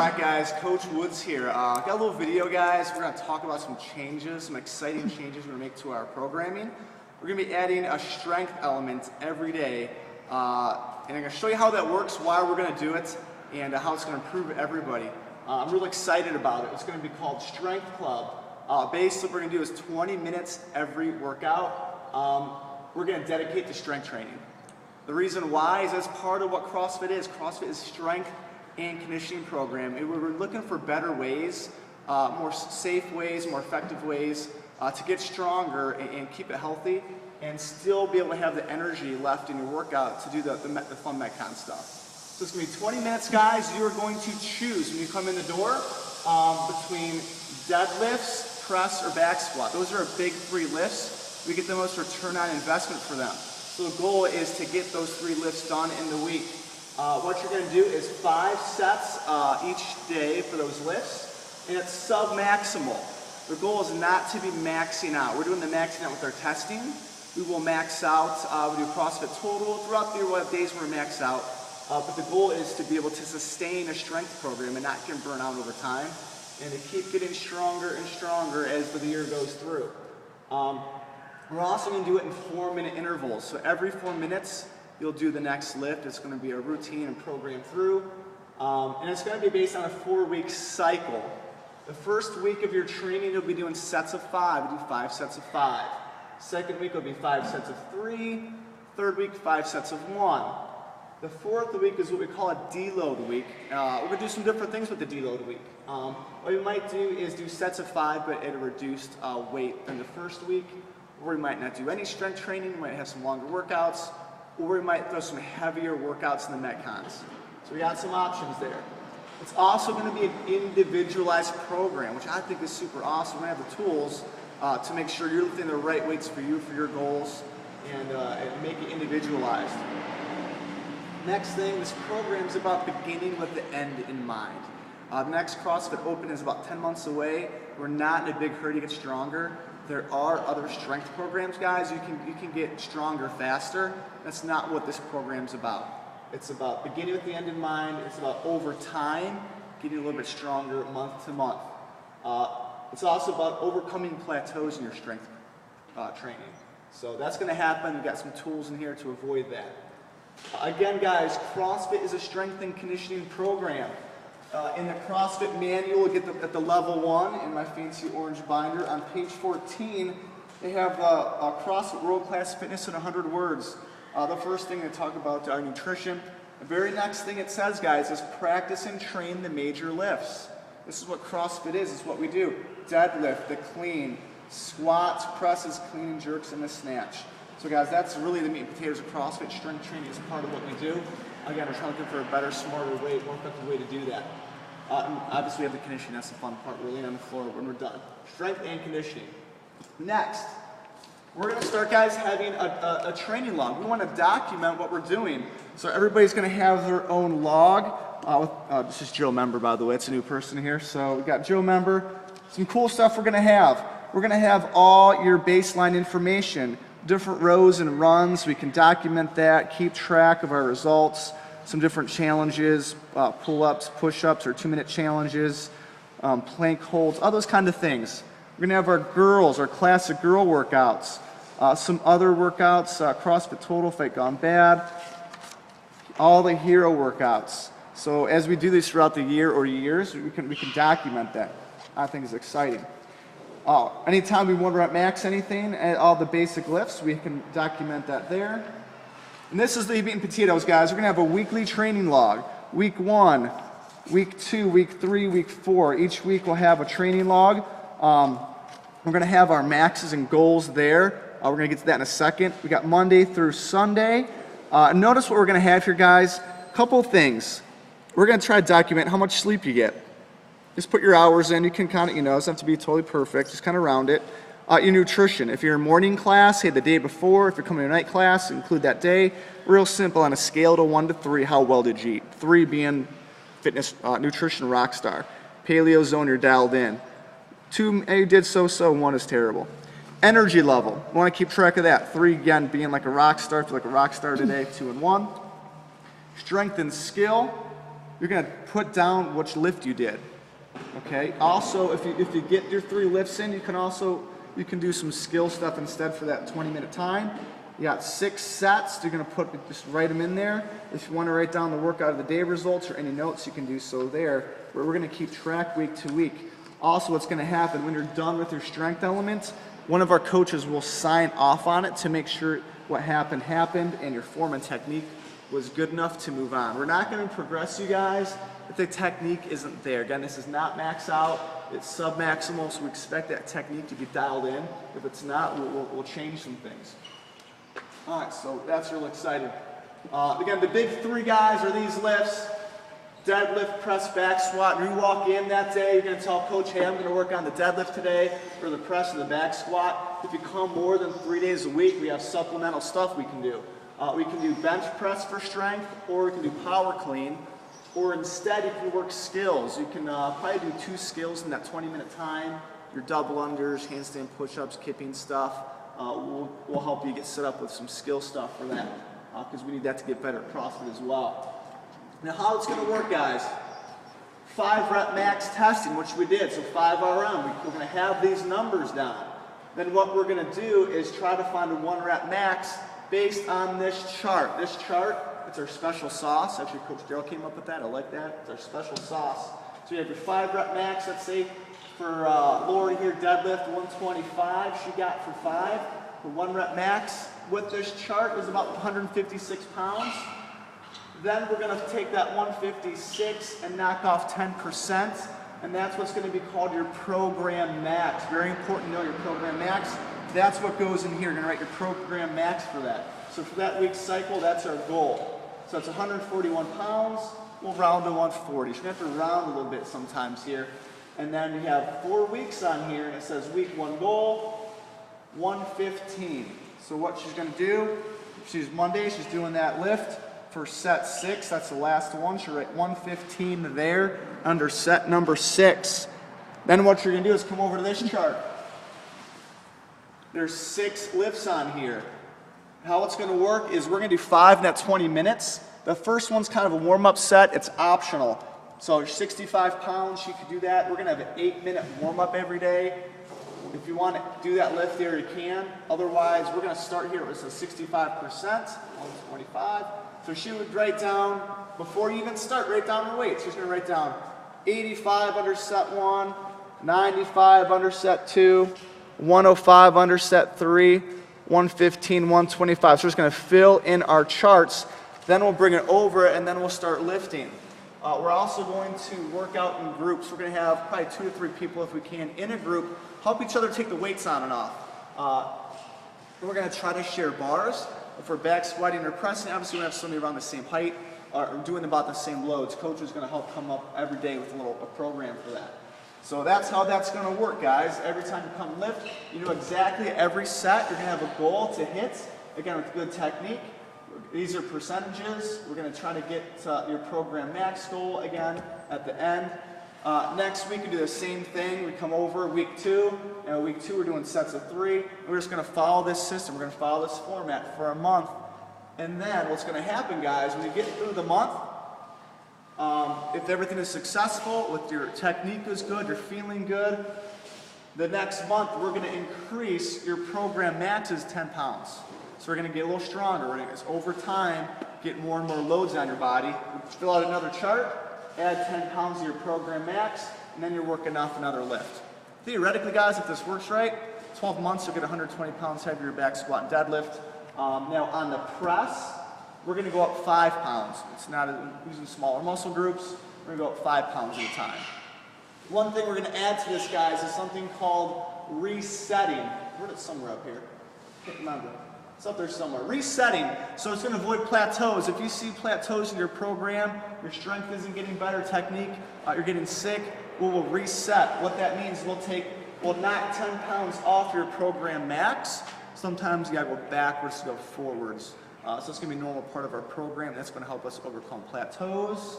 Alright guys, Coach Woods here. Got a little video guys. We're going to talk about some changes, some exciting changes we're going to make to our programming. We're going to be adding a strength element every day. And I'm going to show you how that works, why we're going to do it, and how it's going to improve everybody. I'm really excited about it. It's going to be called Strength Club. Basically what we're going to do is 20 minutes every workout. We're going to dedicate to strength training. The reason why is that's part of what CrossFit is. CrossFit is strength and conditioning program. And we're looking for better ways, more safe ways, more effective ways to get stronger and keep it healthy and still be able to have the energy left in your workout to do the fun Metcon stuff. So it's going to be 20 minutes, guys. You are going to choose when you come in the door between deadlifts, press, or back squat. Those are our big three lifts. We get the most return on investment for them. So the goal is to get those three lifts done in the week. What you're going to do is 5 sets each day for those lifts, and it's sub-maximal. The goal is not to be maxing out. We're doing the maxing out with our testing. We will max out, we do CrossFit Total. Throughout the year we'll have days where we max out, but the goal is to be able to sustain a strength program and not get burnt out over time, and to keep getting stronger and stronger as the year goes through. We're also going to do it in 4-minute intervals. So every 4 minutes, you'll do the next lift. It's going to be a routine and program through. And it's going to be based on a 4-week cycle. The first week of your training, you'll be doing sets of 5. We do 5 sets of 5. Second week will be 5 sets of 3. Third week, 5 sets of 1. The fourth week is what we call a deload week. We're going to do some different things with the deload week. What we might do is do sets of 5, but at a reduced weight than the first week. Or we might not do any strength training. We might have some longer workouts. Or we might throw some heavier workouts in the Metcons. So we got some options there. It's also going to be an individualized program, which I think is super awesome. We're going to have the tools to make sure you're lifting the right weights for you, for your goals, and make it individualized. Next thing, this program is about beginning with the end in mind. The next CrossFit Open is about 10 months away. We're not in a big hurry to get stronger. There are other strength programs, guys. You can get stronger faster. That's not what this program's about. It's about beginning with the end in mind. It's about over time, getting a little bit stronger month to month. It's also about overcoming plateaus in your strength training. So that's going to happen. We've got some tools in here to avoid that. Again, guys, CrossFit is a strength and conditioning program. In the CrossFit manual, you get at the level 1 in my fancy orange binder. On page 14, they have CrossFit World Class Fitness in 100 words. The first thing they talk about our nutrition. The very next thing it says, guys, is practice and train the major lifts. This is what CrossFit is. It's what we do. Deadlift, the clean, squats, presses, clean and jerks, and the snatch. So guys, that's really the meat and potatoes of CrossFit. Strength training is part of what we do. Again, we're trying to look for a better, smarter way, more effective way to do that. And obviously, we have the conditioning. That's the fun part. We're laying on the floor when we're done. Strength and conditioning. Next, we're going to start, guys, having a training log. We want to document what we're doing. So everybody's going to have their own log. This is Joe Member, by the way. It's a new person here. So we've got Joe Member. Some cool stuff we're going to have. We're going to have all your baseline information, different rows and runs. We can document that, keep track of our results, some different challenges, pull-ups, push-ups, or 2-minute challenges, plank holds, all those kind of things. We're going to have our girls, our classic girl workouts, some other workouts, CrossFit Total, Fight Gone Bad, all the hero workouts. So as we do this throughout the year or years, we can document that. I think it's exciting. Anytime we want to max anything, all the basic lifts, we can document that there. And this is the meat and potatoes, guys. We're going to have a weekly training log. Week 1, week 2, week 3, week 4. Each week we'll have a training log. We're going to have our maxes and goals there. We're going to get to that in a second. We got Monday through Sunday. Notice what we're going to have here, guys. A couple things. We're going to try to document how much sleep you get. Just put your hours in. You can kind of, it doesn't have to be totally perfect. Just kind of round it. Your nutrition. If you're in morning class, hey, the day before. If you're coming to night class, include that day. Real simple on a scale to 1 to 3, how well did you eat? 3 being fitness, nutrition rock star. Paleo zone, you're dialed in. 2, you did so-so, 1 is terrible. Energy level. We want to keep track of that. 3, again, being like a rock star. Feel like a rock star today. 2 and 1. Strength and skill. you're gonna put down which lift you did. Okay. Also, if you get your 3 lifts in, you can do some skill stuff instead for that 20-minute time. You got 6 sets. You're gonna just write them in there. If you want to write down the workout of the day results or any notes, you can do so there. But we're gonna keep track week to week. Also, what's gonna happen when you're done with your strength elements, one of our coaches will sign off on it to make sure what happened and your form and technique was good enough to move on. We're not gonna progress you guys if the technique isn't there. Again, this is not max out, it's sub-maximal, so we expect that technique to be dialed in. If it's not, we'll change some things. All right, so that's real exciting. Again, the big 3 guys are these lifts: deadlift, press, back squat. When you walk in that day, you're gonna tell coach, hey, I'm gonna work on the deadlift today, or the press or the back squat. If you come more than 3 days a week, we have supplemental stuff we can do. We can do bench press for strength, or we can do power clean, or instead you can work skills. You can probably do 2 skills in that 20-minute time. Your double unders, handstand push-ups, kipping stuff. We'll help you get set up with some skill stuff for that, because we need that to get better at CrossFit as well. Now how it's gonna work, guys: 5 rep max testing, which we did, so 5 RM. We're gonna have these numbers down. Then what we're gonna do is try to find a 1 rep max based on this chart. This chart, it's our special sauce. Actually, Coach Darrell came up with that. I like that. It's our special sauce. So you have your 5 rep max. Let's say for Lori here, deadlift 125. She got for 5. The 1 rep max with this chart is about 156 pounds. Then we're going to take that 156 and knock off 10%. And that's what's going to be called your program max. Very important to know your program max. That's what goes in here. You're going to write your program max for that. So for that week's cycle, that's our goal. So it's 141 pounds. We'll round to 140. So we have to round a little bit sometimes here. And then we have 4 weeks on here, and it says week 1 goal, 115. So what she's going to do, she's Monday, she's doing that lift for set 6. That's the last one. She'll write 115 there under set number 6. Then what you're going to do is come over to this chart. There's 6 lifts on here. How it's going to work is we're going to do 5 in that 20 minutes. The first one's kind of a warm-up set. It's optional. So you're 65 pounds, you could do that. We're going to have an 8-minute warm-up every day. If you want to do that lift there, you can. Otherwise, we're going to start here with a 65%, 125. So she would write down, before you even start, write down her weight. She's going to write down 85 under set 1, 95 under set 2, 105 under set 3, 115, 125. So we're just going to fill in our charts. Then we'll bring it over, and then we'll start lifting. We're also going to work out in groups. We're going to have probably 2 to 3 people, if we can, in a group, help each other take the weights on and off. We're going to try to share bars. If we're back squatting or pressing, obviously we have somebody around the same height or doing about the same loads. Coach is going to help come up every day with a program for that. So that's how that's going to work, guys. Every time you come lift, you know exactly every set. You're going to have a goal to hit, again, with good technique. These are percentages. We're going to try to get your program max goal again at the end. Next week, we do the same thing. We come over week 2, and week 2 we're doing sets of 3. We're just going to follow this system. We're going to follow this format for a month. And then what's going to happen, guys, when you get through the month, if everything is successful, if your technique is good, you're feeling good, the next month we're going to increase your program maxes 10 pounds. So we're going to get a little stronger. We're going to, over time, get more and more loads on your body. Fill out another chart, add 10 pounds to your program max, and then you're working off another lift. Theoretically, guys, if this works right, 12 months you'll get 120 pounds heavier back squat and deadlift. Now on the press, we're going to go up 5 pounds. It's not using smaller muscle groups. We're going to go up 5 pounds at a time. One thing we're going to add to this, guys, is something called resetting. I heard it somewhere up here. Can't remember. It's up there somewhere. Resetting. So it's going to avoid plateaus. If you see plateaus in your program, your strength isn't getting better, technique, you're getting sick, we'll reset. What that means, we'll knock 10 pounds off your program max. Sometimes you got to go backwards to go forwards. So it's going to be a normal part of our program. That's going to help us overcome plateaus.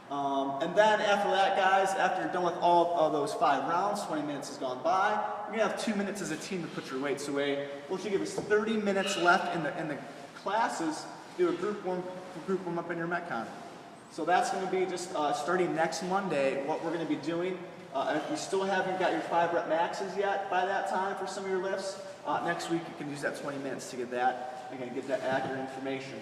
And then after that, guys, after you're done with all of those 5 rounds, 20 minutes has gone by, you're going to have 2 minutes as a team to put your weights away. We'll give us 30 minutes left in the classes to do a group warm up in your Metcon. So that's going to be just starting next Monday, what we're going to be doing. And if you still haven't got your 5-rep maxes yet by that time for some of your lifts, next week you can use that 20 minutes to get that. Again, get that accurate information.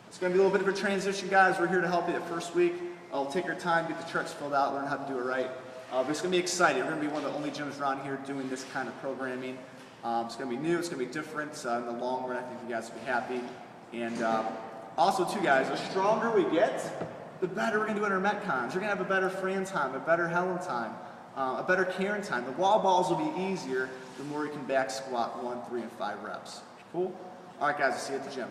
It's going to be a little bit of a transition, guys. We're here to help you the first week. I'll take your time, get the charts filled out, learn how to do it right. But it's going to be exciting. We're going to be one of the only gyms around here doing this kind of programming. It's going to be new. It's going to be different. In the long run, I think you guys will be happy. And also, too, guys, the stronger we get, the better we're going to do in our Metcons. You're going to have a better Fran time, a better Helen time, a better Karen time. The wall balls will be easier the more you can back squat 1, 3, and 5 reps. Cool? All right, guys, I'll see you at the gym.